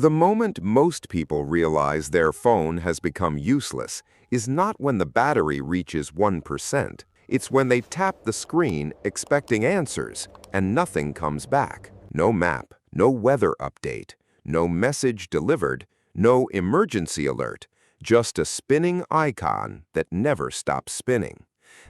The moment most people realize their phone has become useless is not when the battery reaches 1%. It's when they tap the screen expecting answers and nothing comes back. No map, no weather update, no message delivered, no emergency alert, just a spinning icon that never stops spinning.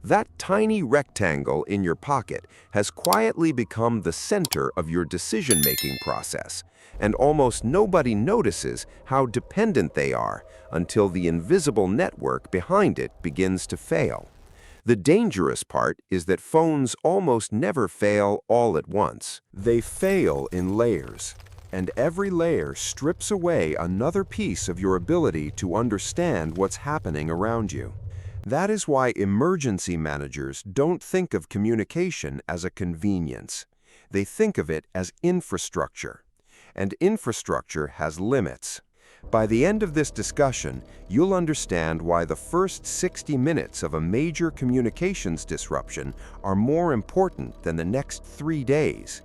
That tiny rectangle in your pocket has quietly become the center of your decision-making process, and almost nobody notices how dependent they are until the invisible network behind it begins to fail. The dangerous part is that phones almost never fail all at once. They fail in layers, and every layer strips away another piece of your ability to understand what's happening around you. That is why emergency managers don't think of communication as a convenience. They think of it as infrastructure, and infrastructure has limits. By the end of this discussion, you'll understand why the first 60 minutes of a major communications disruption are more important than the next 3 days,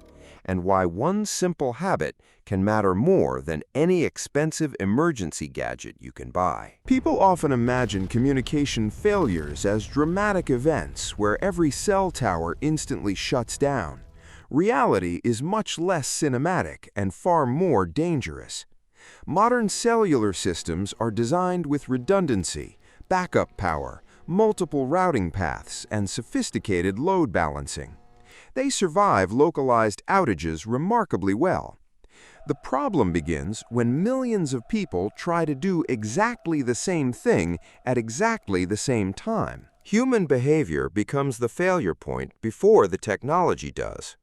and why one simple habit can matter more than any expensive emergency gadget you can buy. People often imagine communication failures as dramatic events where every cell tower instantly shuts down. Reality is much less cinematic and far more dangerous. Modern cellular systems are designed with redundancy, backup power, multiple routing paths, and sophisticated load balancing. They survive localized outages remarkably well. The problem begins when millions of people try to do exactly the same thing at exactly the same time. Human behavior becomes the failure point before the technology does.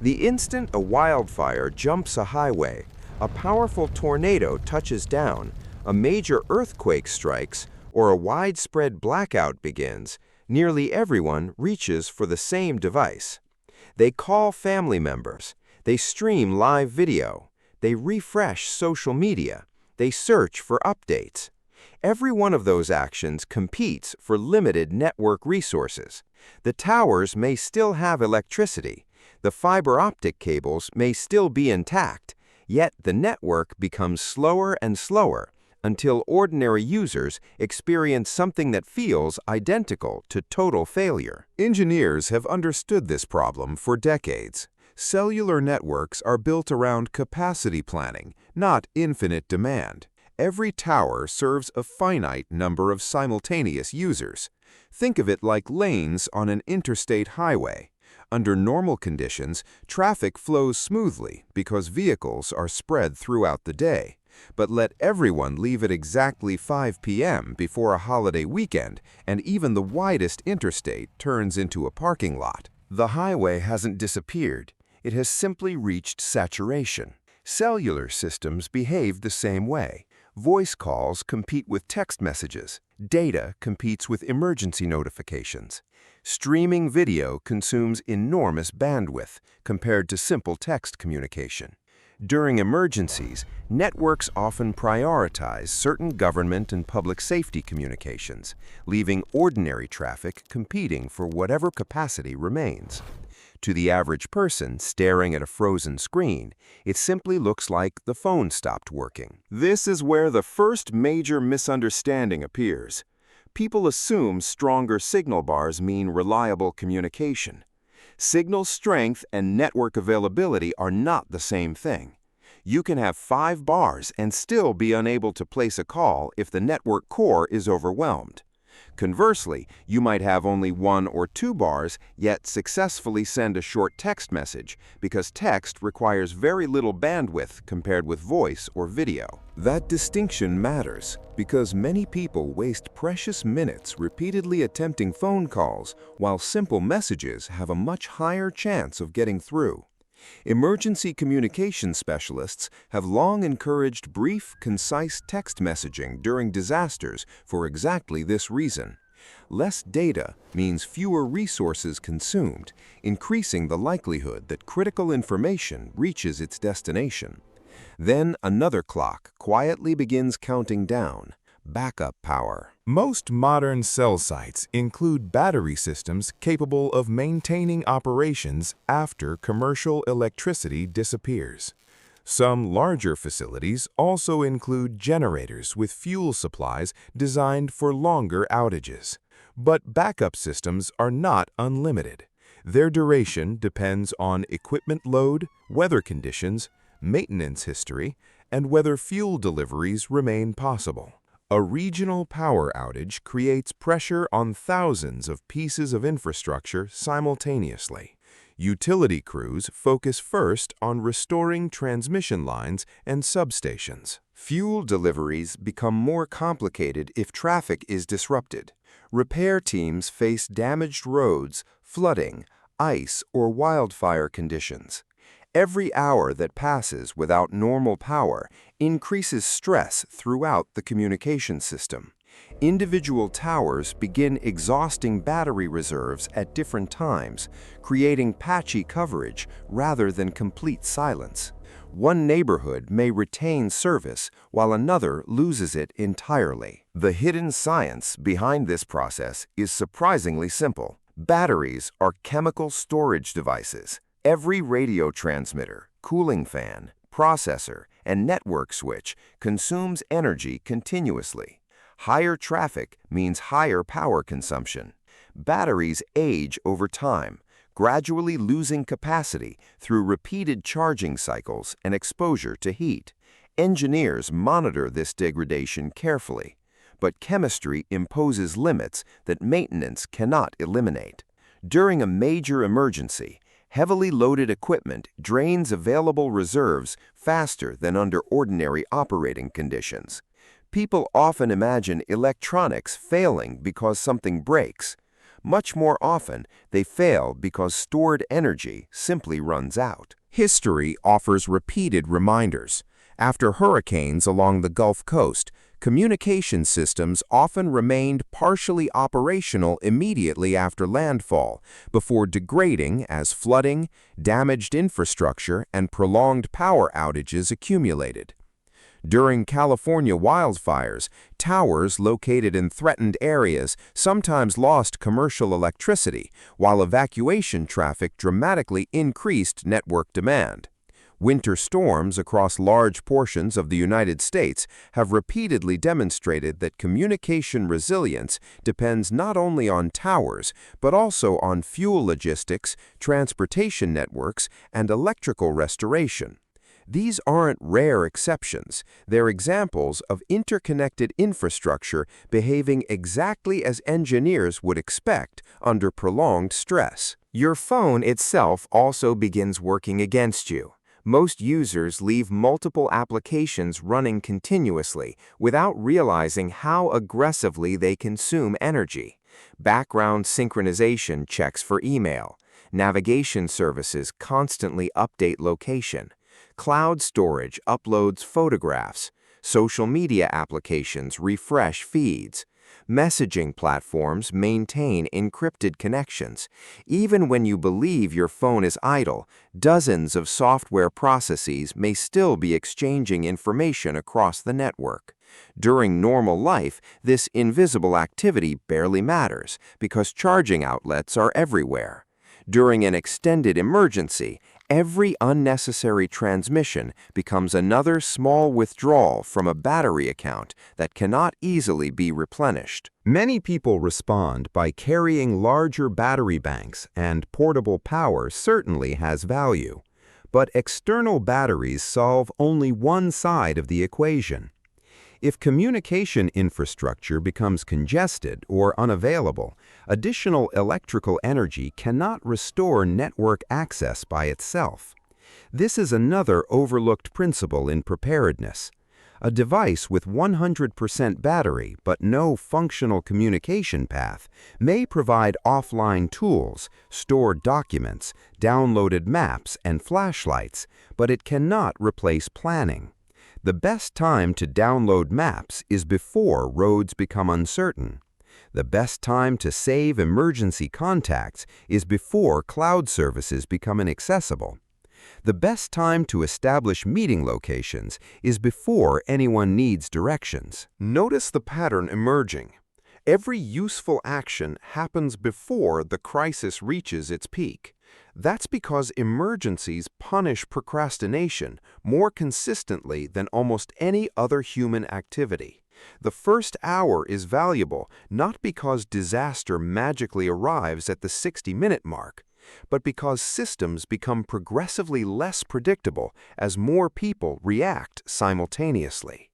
The instant a wildfire jumps a highway, a powerful tornado touches down, a major earthquake strikes, or a widespread blackout begins, nearly everyone reaches for the same device. They call family members, they stream live video, they refresh social media, they search for updates. Every one of those actions competes for limited network resources. The towers may still have electricity, the fiber optic cables may still be intact, yet the network becomes slower and slower until ordinary users experience something that feels identical to total failure. Engineers have understood this problem for decades. Cellular networks are built around capacity planning, not infinite demand. Every tower serves a finite number of simultaneous users. Think of it like lanes on an interstate highway. Under normal conditions, traffic flows smoothly because vehicles are spread throughout the day. But let everyone leave at exactly 5 p.m. before a holiday weekend, and even the widest interstate turns into a parking lot. The highway hasn't disappeared. It has simply reached saturation. Cellular systems behave the same way. Voice calls compete with text messages. Data competes with emergency notifications. Streaming video consumes enormous bandwidth compared to simple text communication. During emergencies, networks often prioritize certain government and public safety communications, leaving ordinary traffic competing for whatever capacity remains. To the average person staring at a frozen screen, it simply looks like the phone stopped working. This is where the first major misunderstanding appears. People assume stronger signal bars mean reliable communication. Signal strength and network availability are not the same thing. You can have 5 bars and still be unable to place a call if the network core is overwhelmed. Conversely, you might have only 1 or 2 bars, yet successfully send a short text message because text requires very little bandwidth compared with voice or video. That distinction matters because many people waste precious minutes repeatedly attempting phone calls while simple messages have a much higher chance of getting through. Emergency communication specialists have long encouraged brief, concise text messaging during disasters for exactly this reason. Less data means fewer resources consumed, increasing the likelihood that critical information reaches its destination. Then another clock quietly begins counting down. Backup power. Most modern cell sites include battery systems capable of maintaining operations after commercial electricity disappears. Some larger facilities also include generators with fuel supplies designed for longer outages. But backup systems are not unlimited. Their duration depends on equipment load, weather conditions, maintenance history, and whether fuel deliveries remain possible. A regional power outage creates pressure on thousands of pieces of infrastructure simultaneously. Utility crews focus first on restoring transmission lines and substations. Fuel deliveries become more complicated if traffic is disrupted. Repair teams face damaged roads, flooding, ice, or wildfire conditions. Every hour that passes without normal power increases stress throughout the communication system. Individual towers begin exhausting battery reserves at different times, creating patchy coverage rather than complete silence. One neighborhood may retain service while another loses it entirely. The hidden science behind this process is surprisingly simple. Batteries are chemical storage devices. Every radio transmitter, cooling fan, processor, and network switch consumes energy continuously. Higher traffic means higher power consumption. Batteries age over time, gradually losing capacity through repeated charging cycles and exposure to heat. Engineers monitor this degradation carefully, but chemistry imposes limits that maintenance cannot eliminate. During a major emergency, heavily loaded equipment drains available reserves faster than under ordinary operating conditions. People often imagine electronics failing because something breaks. Much more often, they fail because stored energy simply runs out. History offers repeated reminders. After hurricanes along the Gulf Coast, communication systems often remained partially operational immediately after landfall, before degrading as flooding, damaged infrastructure, and prolonged power outages accumulated. During California wildfires, towers located in threatened areas sometimes lost commercial electricity, while evacuation traffic dramatically increased network demand. Winter storms across large portions of the United States have repeatedly demonstrated that communication resilience depends not only on towers, but also on fuel logistics, transportation networks, and electrical restoration. These aren't rare exceptions. They're examples of interconnected infrastructure behaving exactly as engineers would expect under prolonged stress. Your phone itself also begins working against you. Most users leave multiple applications running continuously without realizing how aggressively they consume energy. Background synchronization checks for email. Navigation services constantly update location. Cloud storage uploads photographs. Social media applications refresh feeds. Messaging platforms maintain encrypted connections. Even when you believe your phone is idle, dozens of software processes may still be exchanging information across the network. During normal life, this invisible activity barely matters because charging outlets are everywhere. During an extended emergency, every unnecessary transmission becomes another small withdrawal from a battery account that cannot easily be replenished. Many people respond by carrying larger battery banks, and portable power certainly has value. But external batteries solve only one side of the equation. If communication infrastructure becomes congested or unavailable, additional electrical energy cannot restore network access by itself. This is another overlooked principle in preparedness. A device with 100% battery but no functional communication path may provide offline tools, stored documents, downloaded maps, and flashlights, but it cannot replace planning. The best time to download maps is before roads become uncertain. The best time to save emergency contacts is before cloud services become inaccessible. The best time to establish meeting locations is before anyone needs directions. Notice the pattern emerging. Every useful action happens before the crisis reaches its peak. That's because emergencies punish procrastination more consistently than almost any other human activity. The first hour is valuable not because disaster magically arrives at the 60-minute mark, but because systems become progressively less predictable as more people react simultaneously.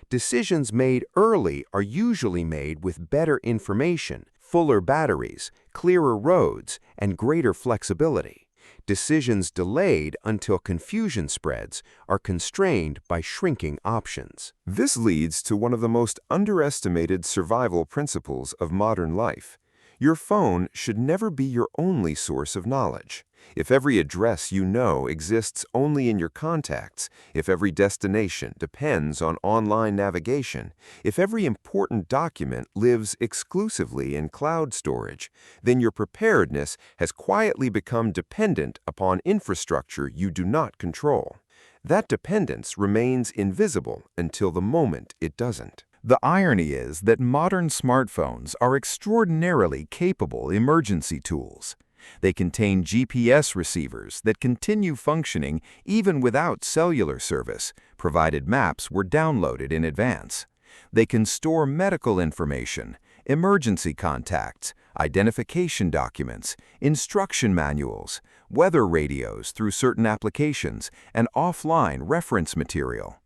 Decisions made early are usually made with better information, fuller batteries, clearer roads, and greater flexibility. Decisions delayed until confusion spreads are constrained by shrinking options. This leads to one of the most underestimated survival principles of modern life. Your phone should never be your only source of knowledge. If every address you know exists only in your contacts, if every destination depends on online navigation, if every important document lives exclusively in cloud storage, then your preparedness has quietly become dependent upon infrastructure you do not control. That dependence remains invisible until the moment it doesn't. The irony is that modern smartphones are extraordinarily capable emergency tools. They contain GPS receivers that continue functioning even without cellular service, provided maps were downloaded in advance. They can store medical information, emergency contacts, identification documents, instruction manuals, weather radios through certain applications, and offline reference material.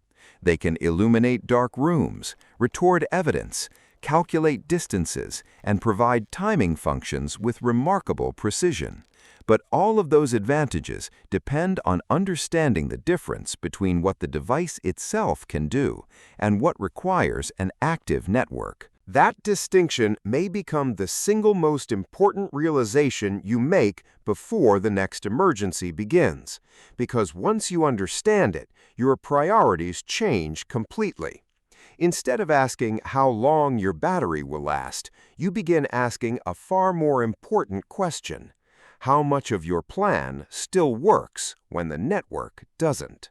They can illuminate dark rooms, record evidence, calculate distances, and provide timing functions with remarkable precision. But all of those advantages depend on understanding the difference between what the device itself can do and what requires an active network. That distinction may become the single most important realization you make before the next emergency begins, because once you understand it, your priorities change completely. Instead of asking how long your battery will last, you begin asking a far more important question: how much of your plan still works when the network doesn't?